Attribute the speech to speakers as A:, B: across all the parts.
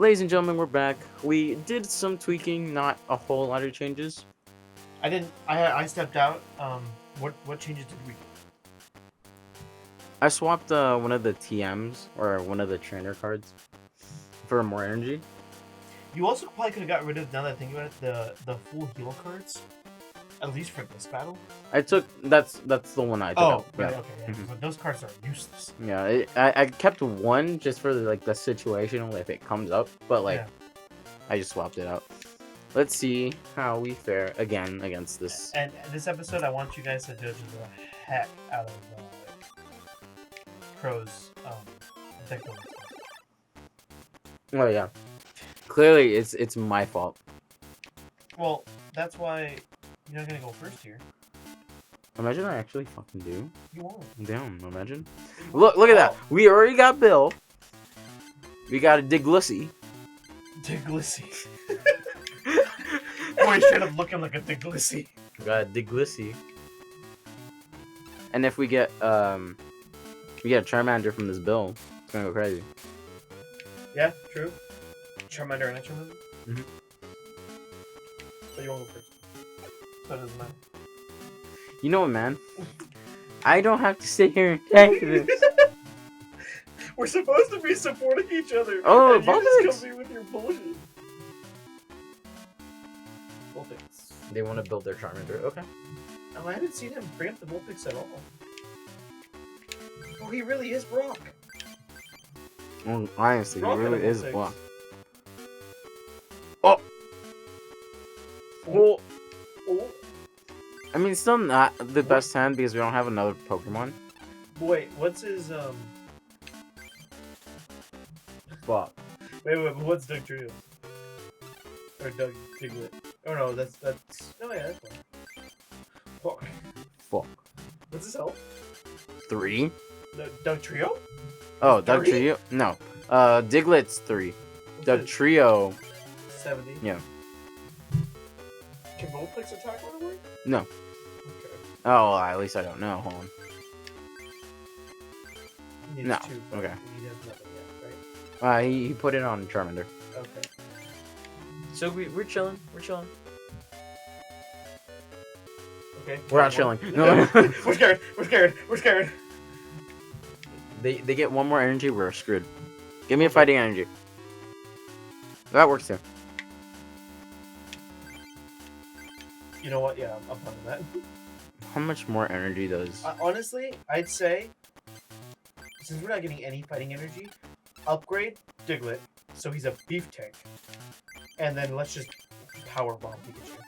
A: Ladies and gentlemen, we're back. We did some tweaking, not a whole lot of changes.
B: I didn't. I stepped out. What changes did we?
A: I swapped one of the TMs or one of the trainer cards for more energy.
B: You also probably could have got rid of. Now that I think about it, the full heal cards, at least for this battle.
A: I took that's the one I took out.
B: Right,
A: Yeah.
B: okay, yeah. But those cards are useless.
A: Yeah, I kept one just for like the situational if it comes up, but like
B: Yeah.
A: I just swapped it out. Let's see how we fare again against this.
B: And this episode, I want you guys to judge the heck out of Crow's deck building.
A: Oh yeah, clearly it's my fault.
B: Well, that's why you're not gonna go first here.
A: Imagine I actually fucking do.
B: You won't.
A: Damn, imagine. Look at that. We already got Bill. We got a Diglissy.
B: Diglissy. Boy, straight up looking like a Diglissy.
A: We got a Diglissy. And if we get a Charmander from this Bill, it's gonna go crazy.
B: Yeah, true. Charmander and a Charmander.
A: Mhm.
B: But you won't go first. So it doesn't matter.
A: You know what, man? I don't have to sit here and take this.
B: We're supposed to be supporting each other.
A: Oh,
B: and you
A: Vulpix!
B: just come me with your bullshit. Vulpix.
A: They want to build their Charmander. Okay.
B: Oh, I haven't seen him bring up the Vulpix at all. Oh, he really is Brock.
A: Well, honestly,
B: Rock
A: he
B: and a
A: really is
B: Vulpix.
A: block. Oh! Well,
B: Oh,
A: I mean, still not the best hand because we don't have another Pokemon.
B: wait, what's his
A: But
B: Wait, but what's Doug Trio? Or Doug Diglett? Oh no, that's. Oh yeah, that's fine. Fuck.
A: fuck.
B: What's his health?
A: 3?
B: Doug Trio?
A: Oh, Doug
B: 3?
A: Trio? No. Diglett's 3. Doug Trio.
B: 70.
A: Yeah.
B: Can Vulpix attack right away?
A: No.
B: Okay.
A: Oh, at least I don't know. Hold on.
B: He needs
A: No,
B: 2, but
A: okay.
B: He has nothing yet, right?
A: He put it on Charmander.
B: Okay.
A: So we're chilling. We're chilling.
B: Okay.
A: We're not chilling. No.
B: We're scared. We're scared. We're scared.
A: They get one more energy, we're screwed. Give me a fighting energy. That works too.
B: You know what? Yeah, I'm fine with that.
A: How much more energy does...
B: Honestly, I'd say, since we're not getting any fighting energy, upgrade Diglett so he's a beef tank. And then let's just power bomb Pikachu.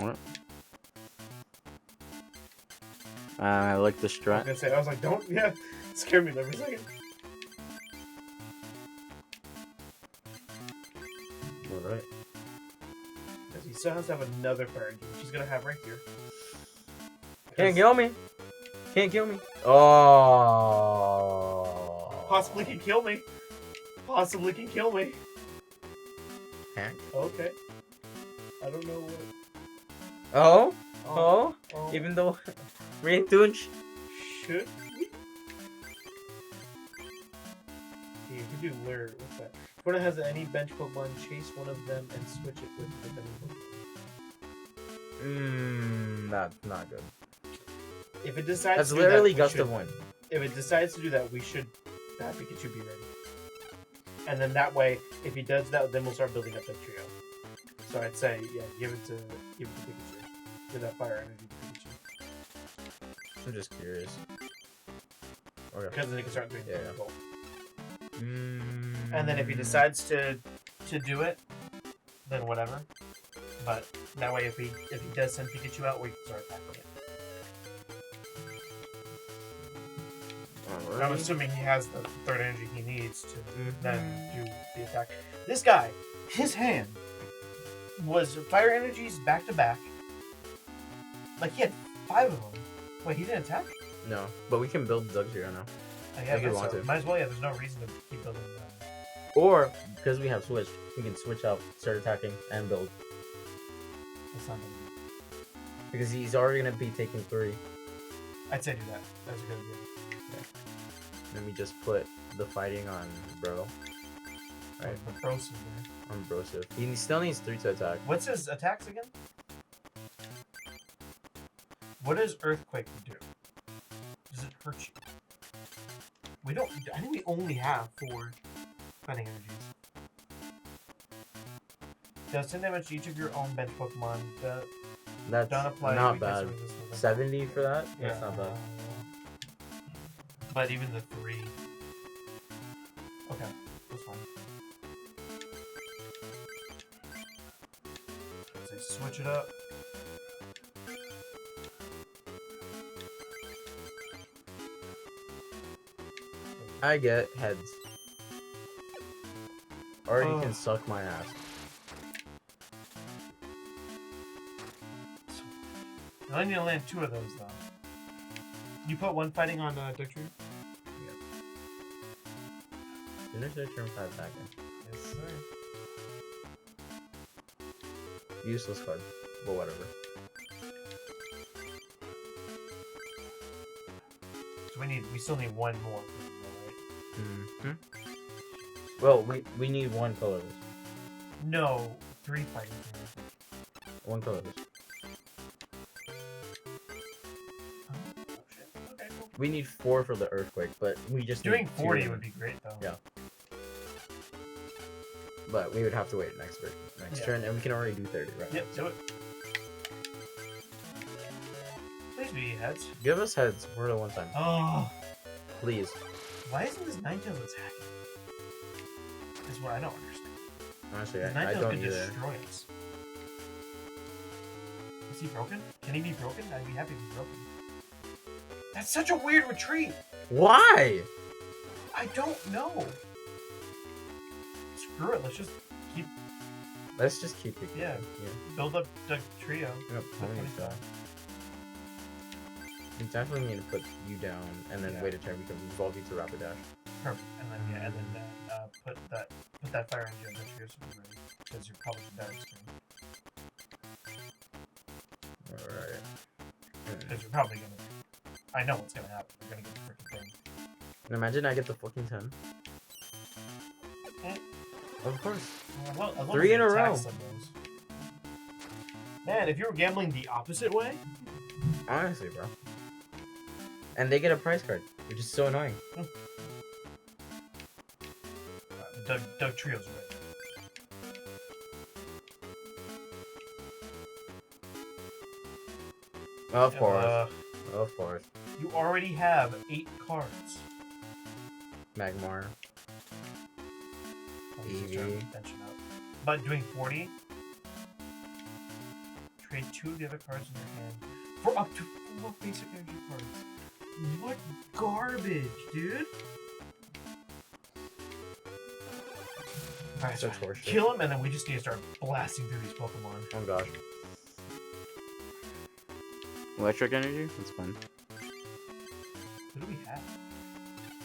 A: What? I like the
B: I was
A: strut.
B: gonna say, I was like, don't, yeah, scare me there for a second.
A: Alright.
B: Because he still has to have another fire engine, which he's gonna have right here.
A: Can't kill me. Can't kill me. Oh.
B: Possibly can kill me. Possibly can kill me.
A: Heck.
B: Okay. I don't know what.
A: Oh?
B: Oh.
A: Even though we're doing
B: Should we? Yeah, you could do where. What's that? If one has any bench Pokemon, chase one of them and switch it with the bench Pokemon.
A: That's not good.
B: If it decides
A: That's
B: to do
A: literally
B: that,
A: Gust
B: we
A: of
B: should,
A: Wind.
B: If it decides to do that, we should have Pikachu be ready. And then that way, if he does that, then we'll start building up that trio. So I'd say, yeah, give it to Pikachu. Give that fire energy to Pikachu.
A: I'm just curious. Okay.
B: Because then he can start doing
A: Yeah.
B: the goal.
A: Mm.
B: And then if he decides to do it, then whatever. But that way, if he does send Pikachu out, we can start attacking it.
A: Alright.
B: I'm assuming he has the third energy he needs to then do the attack. This guy, his hand was fire energies back to back. Like he had 5 of them. Wait, he didn't attack?
A: No, but we can build Doug Trio now.
B: Yeah,
A: If you want to.
B: might as well. Yeah, there's no reason to keep building.
A: Or, because we have Switch, we can switch out, start attacking, and build.
B: That's not gonna
A: Because he's already going to be taking 3.
B: I'd say do that. That's a good idea.
A: Let me just put the fighting on bro. Right.
B: Brosive there.
A: Ambrosive. He still needs 3 to attack.
B: What's his attacks again? What does Earthquake do? Does it hurt you? We don't. I think we only have 4 fighting energies. Does 10 damage to each of your own bench Pokemon.
A: That's
B: don't apply
A: not
B: weakness
A: bad.
B: or resistance.
A: 70 for that? That's not bad.
B: But even the 3. Okay, that's fine. Let's switch it up.
A: I get heads. Or you can
B: Ugh.
A: suck my ass.
B: I only need to land 2 of those though. You put 1 fighting on Dugtrio?
A: Yep. Finish their turn 5 back in.
B: Yes, sir.
A: Useless card. But whatever.
B: So we still need 1 more. Right?
A: Well, we need 1 colorless.
B: No, 3 fighting.
A: 1 colorless.
B: Okay, cool.
A: We need 4 for the earthquake, but we just
B: Doing
A: need
B: 40
A: 2.
B: would be great though.
A: Yeah. But we would have to wait next turn, and we can already do 30, right?
B: Yep, do it. Please be heads.
A: Give us heads for the 1 time.
B: Oh,
A: Please.
B: why isn't this Ninetales attacking? That's what I don't understand.
A: Honestly, I
B: Ninetales
A: don't
B: could
A: either.
B: destroy us. Is he broken? Can he be broken? I'd be happy if he's broken. That's such a weird retreat.
A: Why?
B: I don't know. Screw it. Let's just keep.
A: Let's just keep it.
B: Yeah. Build up the trio.
A: Yep,
B: Put
A: we definitely need to put you down and then wait a turn. We can evolve you to rapid dash.
B: Perfect. And then put that fire engine on the trio so we're ready because you're probably better soon.
A: Alright.
B: Because you're probably gonna. I know what's gonna happen. You're gonna get the freaking thing.
A: And imagine I get the fucking 10. Of course.
B: I love
A: 3 in
B: the
A: a row.
B: attacks on those. Man, if you were gambling the opposite way,
A: Honestly, bro. And they get a prize card, which is so annoying.
B: Doug Trio's right.
A: Of course. Of course.
B: You already have 8 cards.
A: Magmar.
B: Eevee. But doing 40. Trade 2 of the other cards in your hand for up to 4 basic energy cards. What garbage, dude? Alright, so kill him, and then we just need to start blasting through these Pokemon.
A: Oh gosh. Electric energy? That's fun.
B: Who do we have?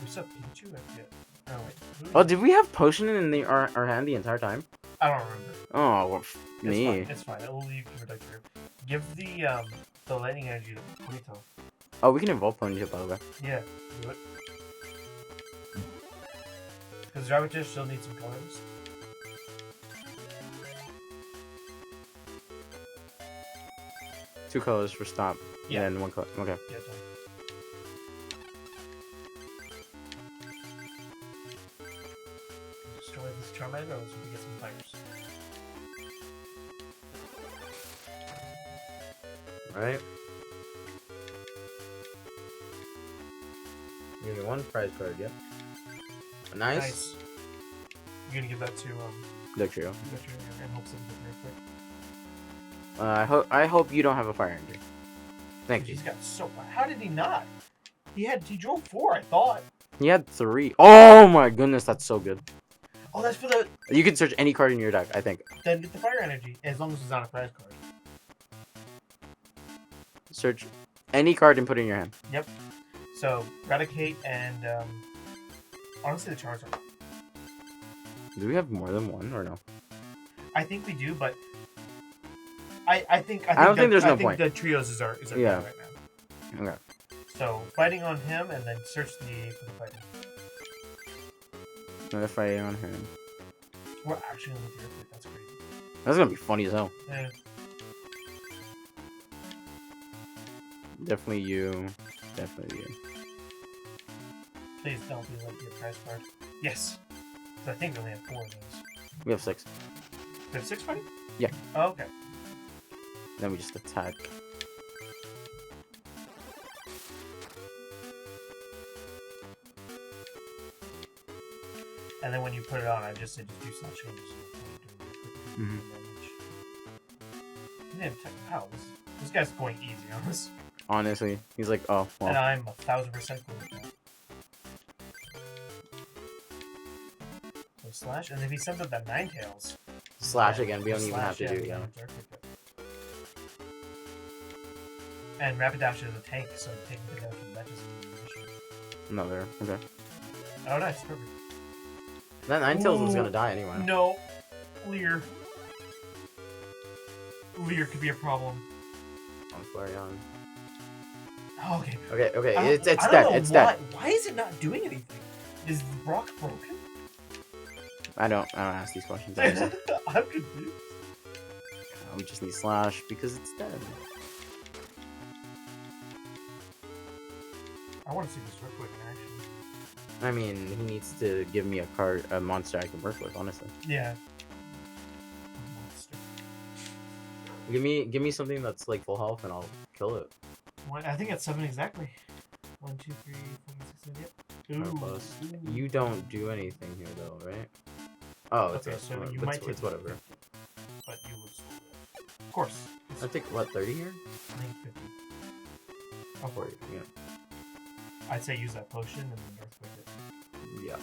B: We still have Pikachu? I forget. Oh, wait.
A: Oh, did we have potion in our hand the entire time?
B: I don't remember.
A: Oh, well, me.
B: It's fine. It will leave you protect your. Give the lightning energy to Polito.
A: Oh, we can evolve Ponyta, by the way.
B: Yeah, do it. Because Rabbitish still needs some colors.
A: Two colors for stop.
B: Yeah.
A: And 1 color. Okay.
B: Yeah, done. Destroy this Charmander, or else we can get some fires.
A: Alright. Give me 1 prize card, yep. Nice.
B: You're gonna give that to
A: The trio.
B: and hope something real quick.
A: I hope you don't have a fire engine. Thank you.
B: He's got so. How did he not? He drove 4, I thought.
A: He had 3. Oh my goodness, that's so good.
B: Oh, that's for the.
A: You can search any card in your deck, I think.
B: Then get the fire energy, as long as it's not a prize card.
A: Search any card and put it in your hand.
B: Yep. So Raticate and honestly the Charizard.
A: Do we have more than 1 or no?
B: I think we do, but I think
A: don't think there's no
B: think
A: point.
B: the trios is our
A: Yeah.
B: guy right now.
A: Okay.
B: So fighting on him and then search the for the fighting.
A: Another fighting on him.
B: We're actually gonna do it. That's crazy.
A: That's gonna be funny as hell.
B: Yeah.
A: Definitely you. Definitely you.
B: Please don't be like your prize card. Yes. 'Cause I think we only have 4 of those.
A: We have 6.
B: We have 6 fighting?
A: Yeah.
B: Oh, okay.
A: Then we just attack.
B: And then when you put it on, I just said just do some changes.
A: Mhm.
B: Man, wow, this guy's going easy on us.
A: Honestly, he's like, oh,
B: And
A: well.
B: I'm 1000% cool with that. So slash, and if he sends up that Ninetales.
A: Slash again. We don't even have to do it,
B: yeah.
A: yeah.
B: And Rapid Dash is a tank, so taking it out from that doesn't even be an issue.
A: Another. Okay.
B: Oh, nice, perfect.
A: That Ninetales was
B: Ooh,
A: gonna die anyway.
B: No, Lear. Lear could be a problem.
A: I'm Flareon.
B: Oh, okay.
A: Okay,
B: I
A: it's
B: don't
A: dead.
B: know
A: It's
B: why,
A: dead.
B: Why is it not doing anything? Is Brock broken?
A: I don't ask these questions. Honestly.
B: I'm confused.
A: We just need Slash because it's dead.
B: I want to see this real quick in action.
A: I mean, he needs to give me a monster I can work with. Honestly,
B: Yeah.
A: give me something that's like full health and I'll kill it.
B: I think it's 7 exactly. 1, 2, 3, 4, 5, 6, 7, yep.
A: Or plus. You don't do anything here though, right? Oh, it's
B: Okay,
A: a,
B: so you
A: it's,
B: might take
A: it's whatever.
B: 50, but you will still do it. Of course.
A: I take what 30 here?
B: I think 50.
A: Oh, 40. Yeah.
B: I'd say use that potion and then earthquake it.
A: Yeah.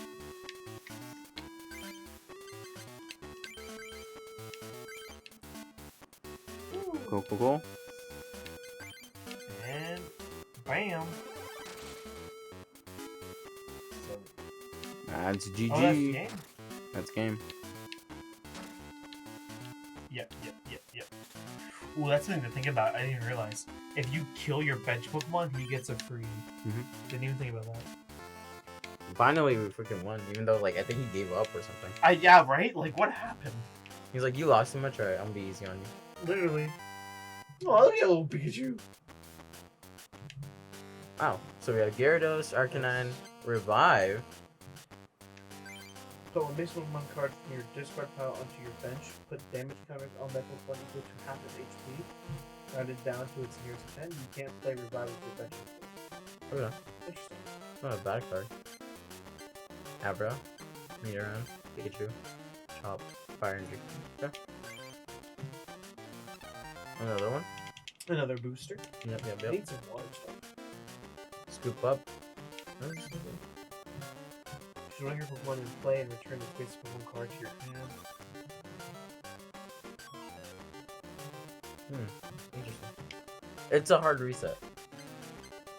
A: Cool.
B: And bam. So,
A: That's GG.
B: oh, that's the game.
A: That's game.
B: Yep. Ooh, that's something to think about. I didn't even realize. If you kill your bench Pokemon, he gets a free. Didn't even think about that.
A: Finally, we freaking won. Even though, like, I think he gave up or something.
B: Yeah, right? Like, what happened?
A: He's like, you lost too much. Alright, I'm gonna be easy on you.
B: Literally. Oh, look at little Pikachu.
A: Wow. So we got Gyarados, Arcanine, Revive.
B: So when base Pokemon card from your discard pile onto your bench, put damage counters on that Pokemon equal to half its HP, rounded down to its nearest 10. You can't play Revive with your bench.
A: Okay.
B: Interesting.
A: Not a bad card. Abra, Meteoron, Pikachu, Chop, Fire Energy. Okay. Another one.
B: Another booster.
A: Yep.
B: I need some water stuff.
A: Scoop up.
B: Should run your Pokemon in play and return the base Pokemon card to your hand.
A: Interesting. It's a hard reset.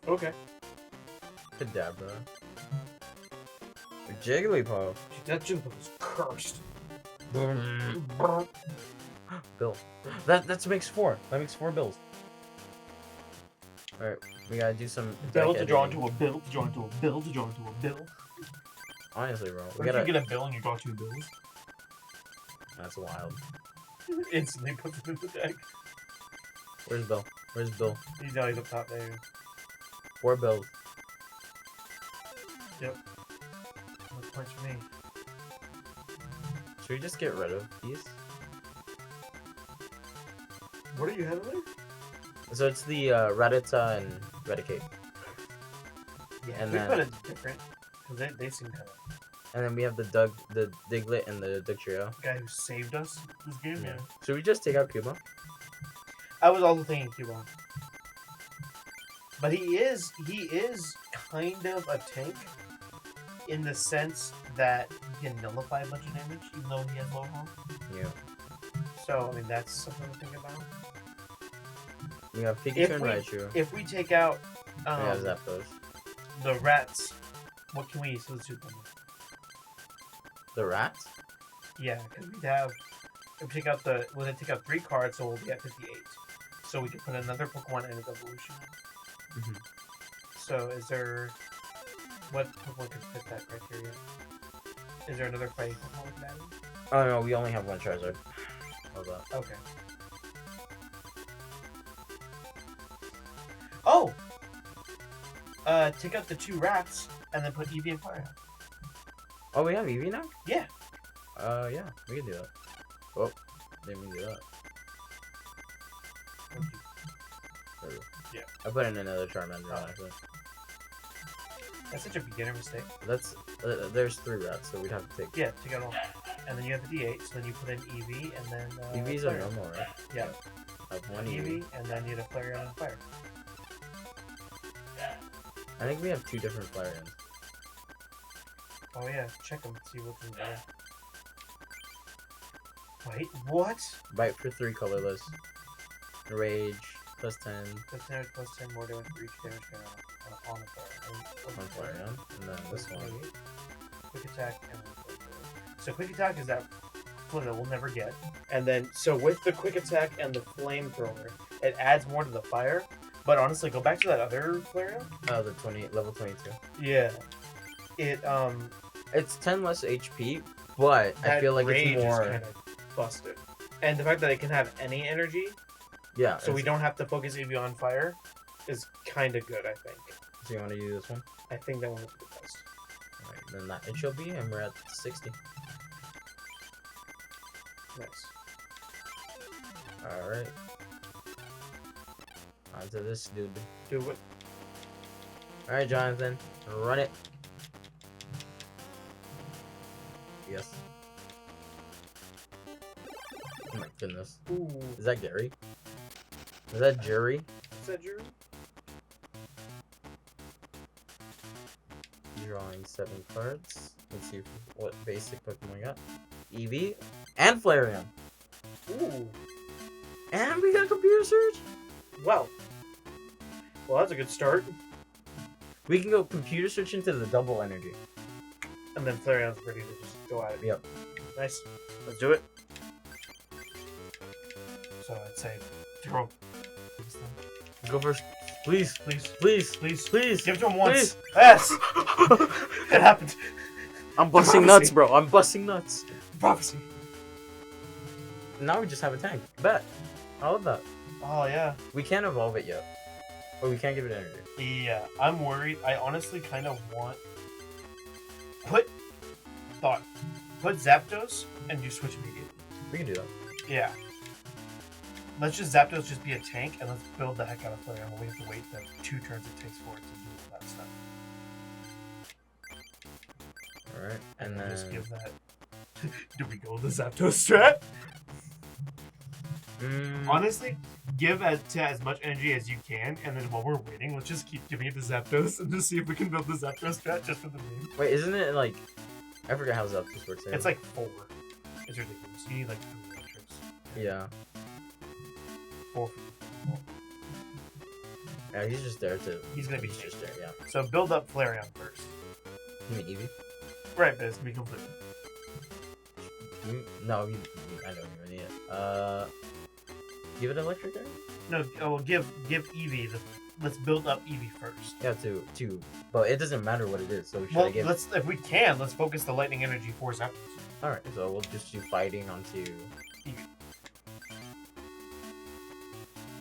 B: Okay.
A: Kadabra. Jigglypuff.
B: That Jigglypuff is cursed.
A: Bill. That makes 4. That makes 4 bills. Alright, we gotta do some
B: Bill
A: deck
B: to draw
A: editing.
B: into a bill, to draw into a bill, to draw into a bill.
A: Honestly, bro. We
B: What if
A: gotta.
B: you get a bill and you draw 2 bills?
A: That's wild.
B: Instantly puts it in the deck.
A: Where's Bill? Where's Bill?
B: He's not even up top there.
A: 4 bills.
B: Yep. That's points for me.
A: Should we just get rid of these?
B: What are you having there?
A: So it's the Rattata and Raticate.
B: Yeah,
A: and
B: we
A: then
B: put it different. Because they seem kind of...
A: and then we have the Diglett and the Dugtrio.
B: guy who saved us this game, yeah.
A: Should we just take out Cuba?
B: I was also thinking Cubone. But he is kind of a tank in the sense that he can nullify a bunch of damage even though he has low health.
A: Yeah.
B: So, I mean, that's something to think about.
A: We have
B: If
A: Pikachu and
B: we-
A: Raichu.
B: If we take out
A: We have Zapdos.
B: the rats, what can we substitute them with?
A: The rats?
B: Yeah, because we'd have... If we take out the... We'll take out 3 cards, so we'll be at 58. So we can put another Pokemon in its evolution.
A: Mhm.
B: So is there... What Pokemon could fit that criteria? Is there another fighting Pokemon with that?
A: Oh no, we only have one Charizard. Hold up.
B: Okay. Oh! Take out the 2 rats and then put Eevee and Fire.
A: Oh, we have Eevee now?
B: Yeah.
A: Yeah, we can do that. Oh, didn't mean to do that. There we go.
B: Yeah.
A: I put in another Charmander, actually.
B: That's such a beginner mistake.
A: That's, there's 3 rats, so we'd have to take...
B: Yeah, take out all. And then you have the D8, so then you put in Eevee and then.
A: Eevees are normal, right?
B: Yeah.
A: I have one
B: Eevee, and then you had a Flareon and Fire.
A: I think we have 2 different Flareons.
B: Oh yeah, check them, see what's in there. Wait, what?
A: Bite for 3 colorless. Rage, +10.
B: Plus damage, plus 10 more damage for each damage on the Fire.
A: On Flareon. And then this one.
B: Quick attack and so quick attack is that flame that we'll never get. And then so with the quick attack and the flamethrower, it adds more to the fire. But honestly, go back to that other Flareon.
A: Oh, the level 22.
B: Yeah. It
A: It's 10 less HP, but I feel like it's more.
B: kind of busted. And the fact that it can have any energy,
A: Yeah.
B: so we don't have to focus Eevee on fire, is kind of good. I think.
A: So you want to use this one?
B: I think that one is the best.
A: Alright, then that it shall be, and we're at 60.
B: Nice.
A: Alright. On to this dude.
B: Do it.
A: Alright, Jonathan. Run it. Yes. Oh my goodness.
B: Ooh.
A: Is that Gary? Is that Jury?
B: Is that your?
A: Drawing 7 cards. Let's see what basic Pokemon we got. Eevee and Flareon.
B: Ooh.
A: And we got Computer Search.
B: Well, that's a good start.
A: We can go Computer Search into the double energy.
B: And then Flareon's ready to just go at it.
A: Yep.
B: Nice. Let's do it. So I'd say throw.
A: Go first. Please.
B: Please.
A: Please.
B: Please.
A: Please.
B: Give it to him once.
A: Please.
B: Yes. It happened.
A: I'm busting nuts, bro. I'm busting nuts.
B: Prophecy.
A: Now we just have a tank. Bet. I love that.
B: Oh yeah.
A: We can't evolve it yet. But we can't give it energy.
B: Yeah. I'm worried. I honestly kind of want. Put Zapdos and do switch immediately.
A: We can do that.
B: Yeah. Let's just Zapdos just be a tank and let's build the heck out of Flareon. We have to wait the 2 turns it takes for it to do all that stuff.
A: Alright. And then
B: just give that. Do we go the Zapdos strat? Honestly, give as much energy as you can, and then while we're waiting, let's just keep giving it to Zapdos and just see if we can build the Zapdos strat just for the name.
A: Wait, isn't it like I forget how Zapdos works.
B: It's like 4. It's ridiculous. You need like 3 electrics.
A: Yeah.
B: 4.
A: Yeah, he's just there to.
B: He's gonna be
A: just there. Yeah.
B: So build up Flareon first.
A: You mean Eevee?
B: Right, but it's gonna be complete.
A: No, I don't even need it. Give it electric energy?
B: No, oh, give Eevee the. Let's build up Eevee first.
A: Yeah, to. But it doesn't matter what it is, so should
B: Well,
A: I give?
B: let's if we can, let's focus the lightning energy for Zapdos.
A: All right, so we'll just do fighting onto
B: Eevee.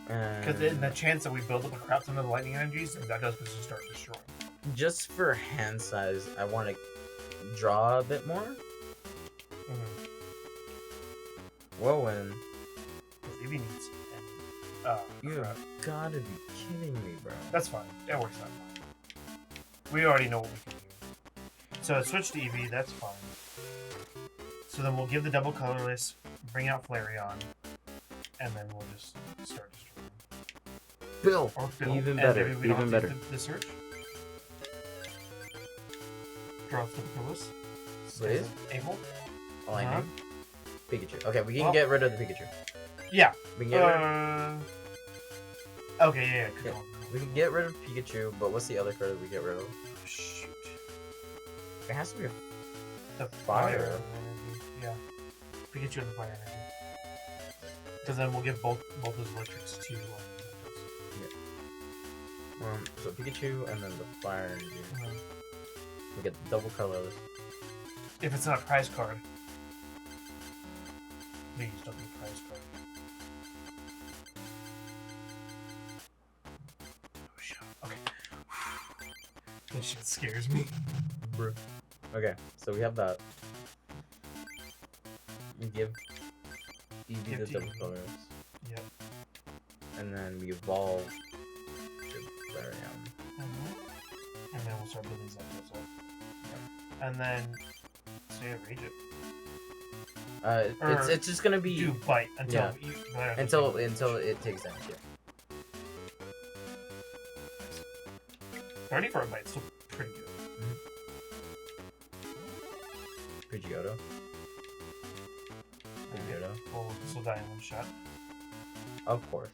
A: Because
B: in the chance that we build up a crap ton of the lightning energies, then Zapdos will just start destroying.
A: just for hand size, I want to draw a bit more. Whoa, and
B: Eevee needs.
A: you gotta be kidding me, bro.
B: That's fine. That works out fine. We already know what we can do. So switch to Eevee. That's fine. So then we'll give the double colorless, bring out Flareon, and then we'll just start destroying.
A: Bill.
B: Or Bill.
A: Even
B: And
A: better.
B: maybe we don't
A: Even
B: have to
A: better.
B: use the search. Draw the colorless.
A: Please.
B: Able.
A: All I need. Pikachu. Okay, we can
B: Well-
A: get rid of the Pikachu.
B: Yeah.
A: We can get rid.
B: Okay. Yeah. Good
A: Yeah.
B: call.
A: We can get rid of Pikachu, but what's the other card that we get rid of?
B: Shoot.
A: It has to be a
B: The
A: Fire.
B: energy. Yeah. Pikachu and the fire energy. Because then we'll give both those electrics to
A: so Pikachu and then the fire energy. We get double colorless.
B: if it's not a prize card. Please don't be a prize card. Oh, shut up. Okay. This shit scares me.
A: Bro. Okay, so we have that. You give Eevee
B: Give
A: the
B: to
A: double
B: Eevee.
A: colors.
B: Yep.
A: And then we evolve to Flareon.
B: And then we'll start building Zapdos up. And then, so yeah, rage it.
A: It's just gonna be
B: Do bite until
A: yeah.
B: you
A: until it takes damage. Yeah.
B: 30 for a bite, still pretty good.
A: Pidgeotto. Pidgeotto.
B: Well, this will die in one shot.
A: Of course.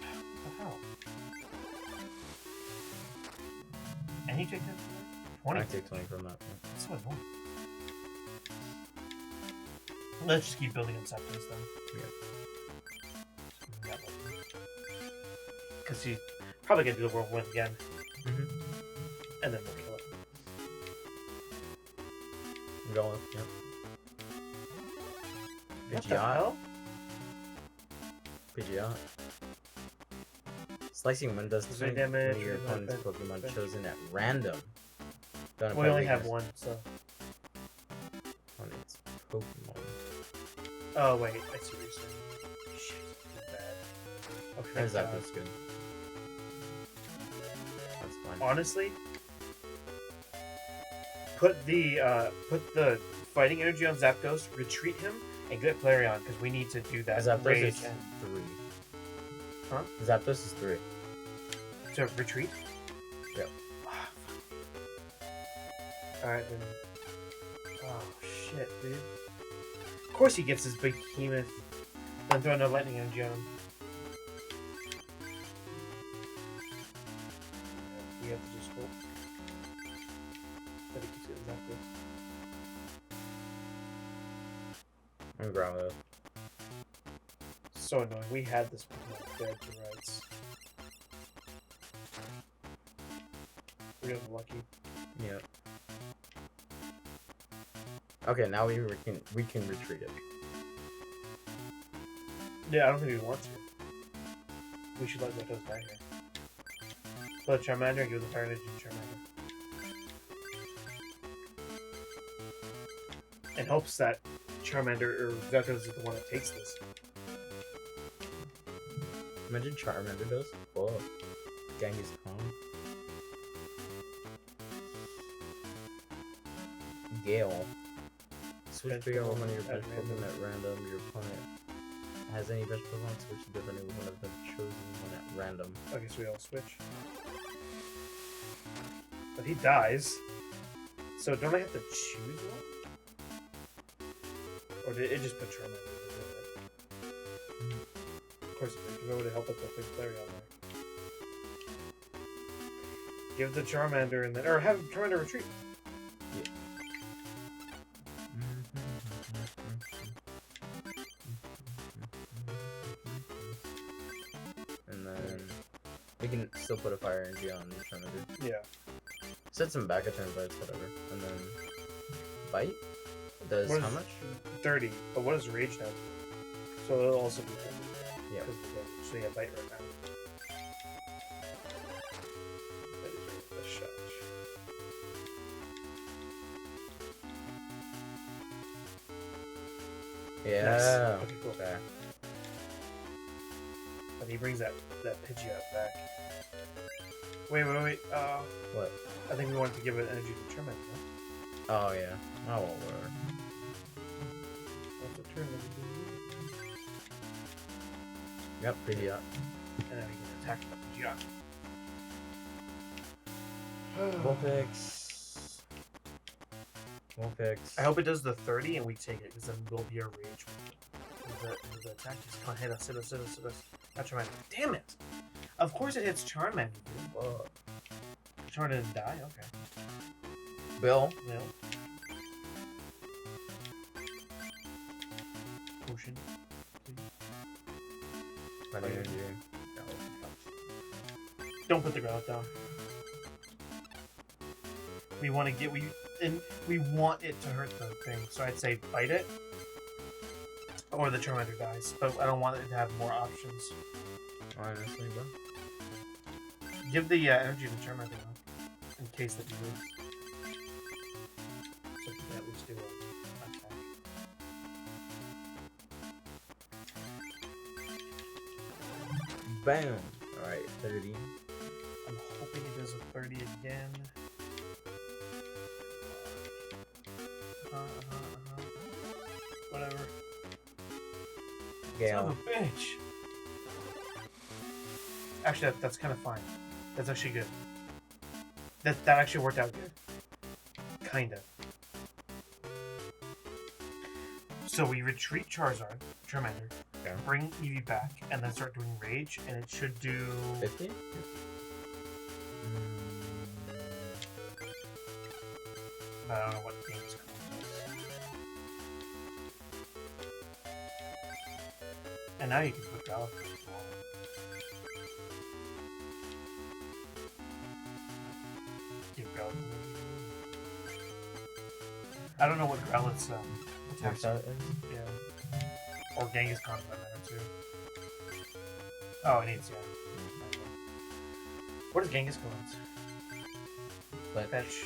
B: What the hell? And you take that 20.
A: I take 20 from that.
B: That's so annoying. Let's just keep building on Zapdos then.
A: Yeah.
B: Because he's probably going to do the whirlwind again.
A: Mm-hmm.
B: And then we'll kill it.
A: I'm going. Yep.
B: What the hell?
A: Pidgeot. Slicing Wind does
B: Does any
A: 20
B: damage
A: when your
B: or
A: opponent's
B: nothing?
A: Pokemon chosen at random. Don't
B: We only
A: apply
B: have
A: weakness
B: one, so.
A: on its Pokemon.
B: Oh, wait. I see what you're saying. Shit. Bad. Okay.
A: How's that feels good? That's fine.
B: Honestly, put the fighting energy on Zapdos, retreat him, and get Flareon because we need to do that.
A: Zapdos
B: rage
A: is
B: and
A: 3.
B: Huh?
A: Zapdos is 3.
B: to retreat.
A: Yep.
B: All right then. Oh shit, dude. Of course he gets his big behemoth. Then throw another lightning energy on him. We have to just hope that he keeps getting Zapdos.
A: I'm grabbing it.
B: So annoying. We had this Pokemon dead to rights. We got lucky.
A: Yep. Okay, now we can retreat it.
B: Yeah, I don't think we want to. We should let Zapdos die here. Let Charmander and give the fire energy to Charmander. In hopes that Charmander or Zapdos is the one that takes this.
A: Imagine Charmander does. Whoa. Genghis Khan. Gale. Switch
B: Bench
A: figure
B: Pokemon
A: one of your
B: at
A: bench
B: random.
A: Pokemon at random. Your opponent has any bench Pokemon, switch to different one of the chosen one at random.
B: Okay, so we all switch. But he dies. So don't I have to choose one? Or did it just put Charmander? Of course it did, because I would have helped with the big Flareon there. Give the Charmander and then, or have Charmander retreat.
A: And then we can still put a fire energy on Charmander.
B: Yeah.
A: Set some back turn bites, whatever. And then bite? Does
B: What
A: how
B: is-
A: much?
B: 30. But what does Rage have? So it'll also be 30.
A: Yeah.
B: 'Cause of the damage. So yeah, bite right now. That is a shot.
A: Yeah.
B: Nice. Okay, cool.
A: Okay.
B: But he brings that Pidgeot back. Wait.
A: What?
B: I think we wanted to give it energy to Charmander. No?
A: Oh yeah. Oh well, whatever.
B: That's a turn that we do.
A: Yep, pretty up.
B: And then we can attack the Pidgeot.
A: Vulpix. Vulpix.
B: I hope it does the 30 and we take it, because then we'll be a rage with the attack. Just come on, hit us. Not Charmander. Damn it! Of course it hits Charmander, dude.
A: Whoa.
B: Charmander didn't die? Okay.
A: Bill.
B: No. Potion.
A: Fire energy.
B: Don't put the ground down. We want to get we want it to hurt the thing, so I'd say bite it, Or the Charmander dies, but I don't want it to have more options.
A: Honestly, bro.
B: Give the energy to Charmander though, in case that he loses. So you can at least do a attack.
A: Bam. All right, 30.
B: I'm hoping he does a 30 again. Whatever.
A: Gale.
B: Son of a bitch. Actually, that's kind of fine. That's actually good. That actually worked out good. Kinda. So we retreat Charizard, Charmander,
A: Okay.
B: bring Eevee back, and then start doing Rage, and it should do
A: 50?
B: I don't know what game's called. And now you can put Growlithe as well. Give Growlithe. I don't know what Growlithe's attacks are. Yeah. Or Genghis Khan for that matter too. Oh, it needs, yeah. What is Genghis Khan's?
A: But
B: Fetch.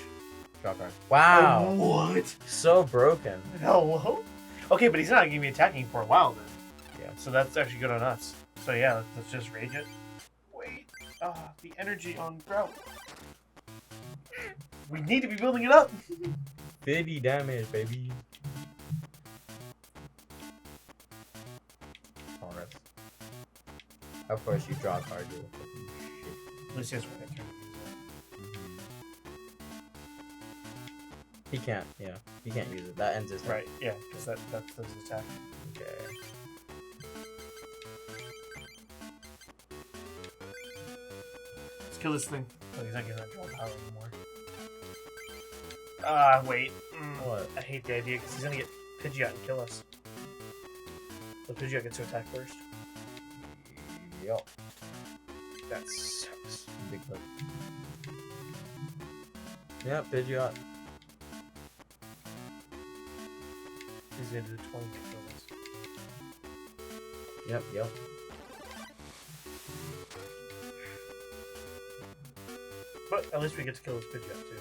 A: drop card. Wow.
B: Oh, what?
A: So broken.
B: Hello? Okay, but he's not going to be attacking for a while then.
A: Yeah.
B: So that's actually good on us. So yeah, let's just rage it. Wait. The energy on Grout. We need to be building it up.
A: 50 damage, baby. Taurus. Of course, you draw a card, you shit.
B: Lucius would have turned.
A: He can't, yeah. He can't use it. That ends his turn.
B: Right, yeah, because that's his attack.
A: Okay.
B: Let's kill this thing. Oh, he's not getting that draw power anymore. Wait.
A: What?
B: I hate the idea because he's gonna get Pidgeot and kill us. So Pidgeot gets to attack first.
A: Yup.
B: That sucks.
A: Big clip. Yep, Pidgeot.
B: He's gonna do 20 to kill us.
A: Yep.
B: But at least we get to kill his Pidgeot too.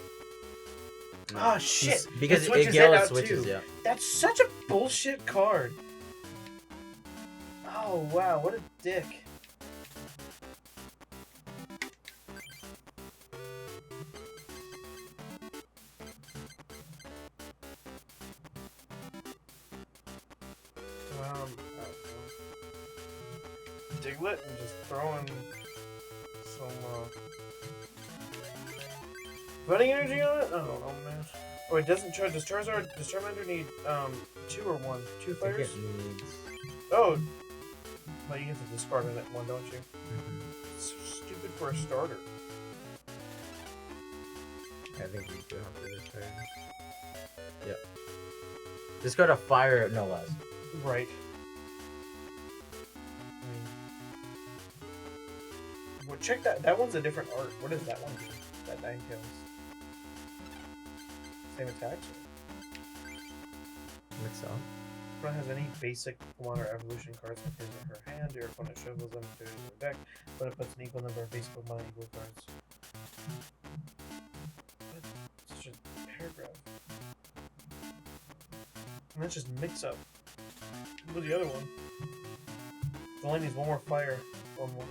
A: No.
B: Ah, shit!
A: Because
B: It switches
A: it Gale
B: it out
A: switches,
B: too.
A: yeah.
B: That's such a bullshit card. Oh wow, what a dick. Diglett and just throwing some running energy on it? I don't know, man. Oh, it does Charmander need 2 or 1? 2
A: I think
B: fires?
A: it needs...
B: Oh, well, you get to discard it at 1, don't you? It's so stupid for a starter.
A: I think we do have to discard. Yep. Discard a fire, no less.
B: Right. Well, check that. That one's a different art. What does that one do? That Ninetales. Same attacks?
A: Mix up.
B: If one has any basic Pokemon or evolution cards in his or her hand, your opponent shovels them into their deck, but it puts an equal number of basic Pokemon and equal cards. What? Such a paragraph. And that's just mix up. What was the other one? It only needs 1 more fire. 1 more.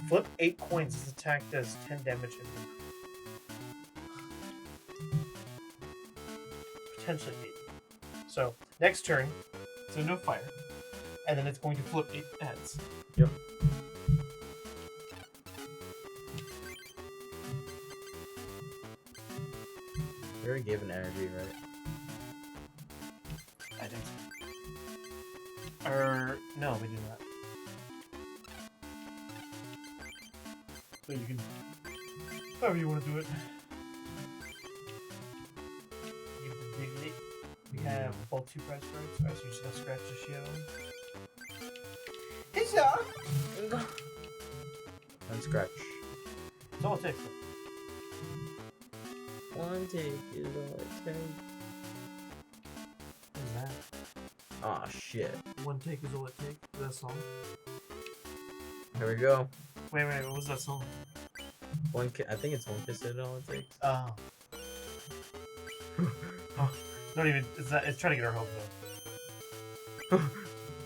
B: Flip 8 coins. This attack does 10 damage and potentially 8. So, next turn, it's into a fire. And then it's going to flip 8 heads.
A: Yep. We already gave an energy, right?
B: I think so. Or, no, we do not. So you can, however you want to do it. Give the Diglett. We have all 2 prize cards. Alright, so you're just gonna scratch the shit out of them.
A: One scratch.
B: That's all it takes.
A: One take is all it takes.
B: What is that?
A: Oh Oh shit.
B: One take is all it takes. That song.
A: Here we go.
B: Wait, what was that song?
A: I think it's one kiss is all it takes.
B: Oh. Oh, not even. It's trying to get our hope though.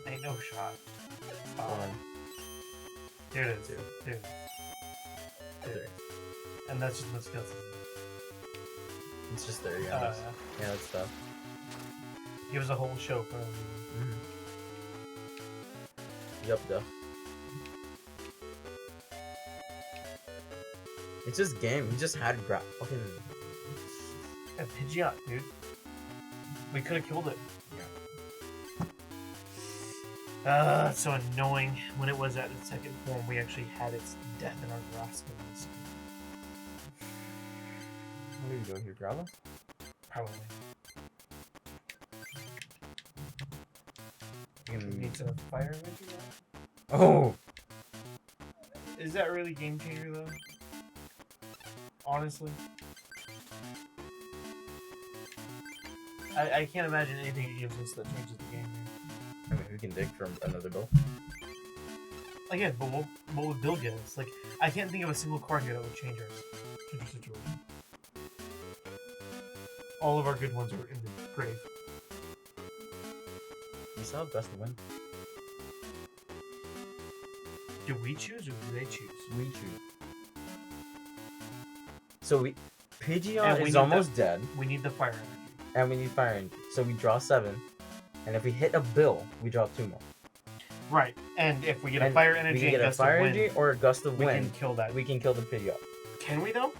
B: Ain't no shot.
A: One,
B: Here it is.
A: two,
B: Here it is. Here it
A: three.
B: is. And that's just Wisconsin.
A: It's just there, yeah. Yeah, that's tough.
B: Give us a whole show for
A: Yup, duh. It's just game. You just had fucking.
B: a Pidgeot, dude. We could have killed it. Yeah. It's so annoying. When it was at its second form, we actually had its death in our grasp.
A: What are you doing here, Growler?
B: Probably.
A: You can
B: Needs a fire energy.
A: Oh!
B: Is that really game changer though? Honestly, I can't imagine anything it gives us that changes the game.
A: I mean, we can dig from another bill.
B: Again, but what would Bill get us? Like, I can't think of a single card here that would change our situation. All of our good ones are in the grave.
A: You still have best to win.
B: Do we choose or do they choose?
A: We choose. So
B: And
A: Pidgeot
B: we
A: is
B: need
A: almost dead,
B: We need the fire energy.
A: and we need fire energy. So we draw 7, and if we hit a bill, we draw 2 more.
B: Right, and if we get a
A: And
B: fire
A: we
B: energy
A: can
B: and
A: get a
B: gust
A: fire
B: of wind,
A: energy or a gust of
B: we
A: wind.
B: can kill that.
A: We can kill the Pidgeot.
B: Can we though?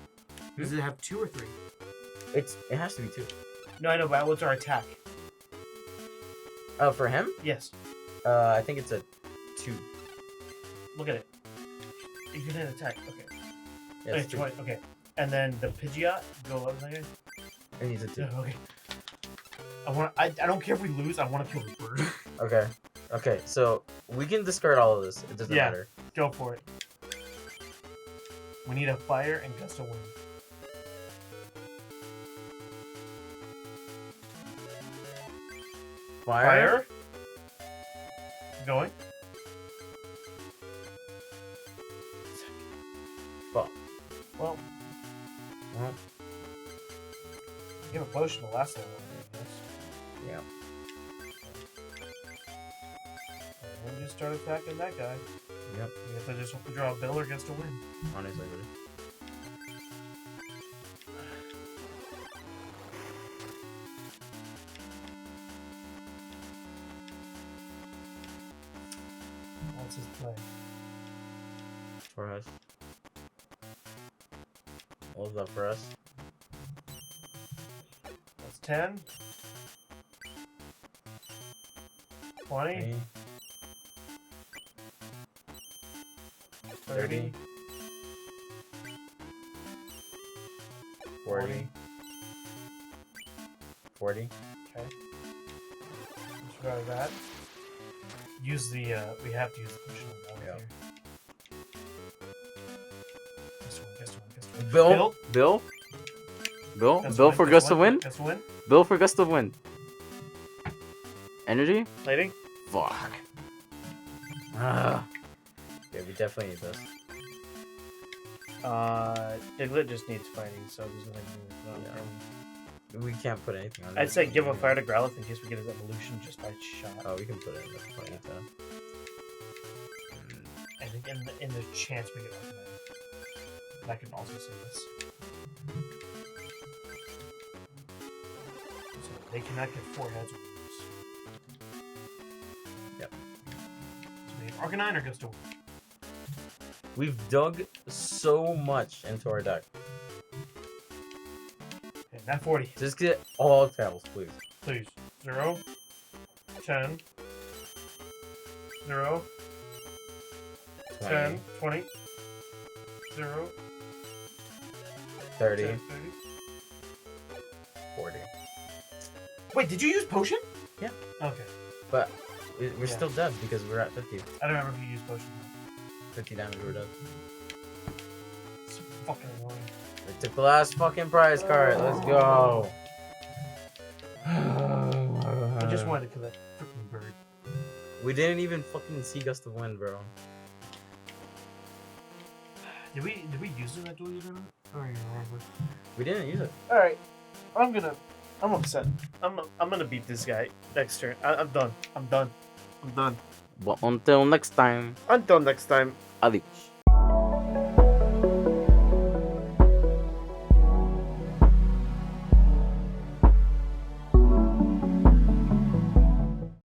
B: Does it have 2 or 3?
A: It has to be 2.
B: No, I know, but what's our attack?
A: For him,
B: Yes.
A: I think it's a 2.
B: Look at it. You can hit attack. Okay.
A: Yeah,
B: Okay,
A: it's 2.
B: 20, okay. And then the Pidgeot go up there.
A: It needs a 2.
B: Okay. I don't care if we lose. I want to kill the bird.
A: Okay. Okay. So we can discard all of this. It doesn't
B: Yeah.
A: matter.
B: Go for it. We need a fire and gust of wind.
A: Fire.
B: Going.
A: Fuck.
B: Well,
A: Well,
B: give a potion the last time.
A: yeah.
B: And we just start attacking that guy.
A: Yep.
B: We have to just hope to draw a bill or gust of wind.
A: Honestly, really.
B: What's his play?
A: For us. What was that for us?
B: That's 10. 20. 30.
A: 40. 40.
B: Okay. Disregard that. Use the, we have to use the potion on
A: Yeah.
B: here. Gust of wind.
A: Bill for gust of wind.
B: Gust of wind.
A: Bill for gust of wind. Energy.
B: Lighting.
A: Fuck. Ah. Yeah, we definitely need this.
B: Diglett just needs fighting, so there's nothing to do.
A: Yeah. We can't put anything on.
B: I'd say give a fire to Growlithe in case we get his evolution just by shot.
A: Oh, we can put it in the fight though.
B: And in the chance we get Arcanine. That can also save us. So they cannot get 4 heads or worse.
A: Yep.
B: So we need Arcanine or Gust of Wind.
A: We've dug so much into our deck.
B: Okay, not 40.
A: Just get all tails, please.
B: Please. 0, 10, 0, 10, 20, 0,
A: 30,
B: 10, 30.
A: 40.
B: Wait, did you use potion?
A: Yeah.
B: Okay.
A: But we're
B: Yeah.
A: still dead because we're at 50.
B: I don't remember if you used potion.
A: 50 damage, we're dead.
B: It's fucking annoying.
A: We took the last fucking prize card. Let's go.
B: I just wanted to kill that freaking bird.
A: We didn't even fucking see Gust of Wind, bro.
B: Did we use it in that duel yet or not? I don't even remember.
A: We didn't use it.
B: All right, I'm upset. I'm gonna beat this guy next turn. I'm done. I'm done. I'm done.
A: But until next time,
B: Until next time.
A: adios.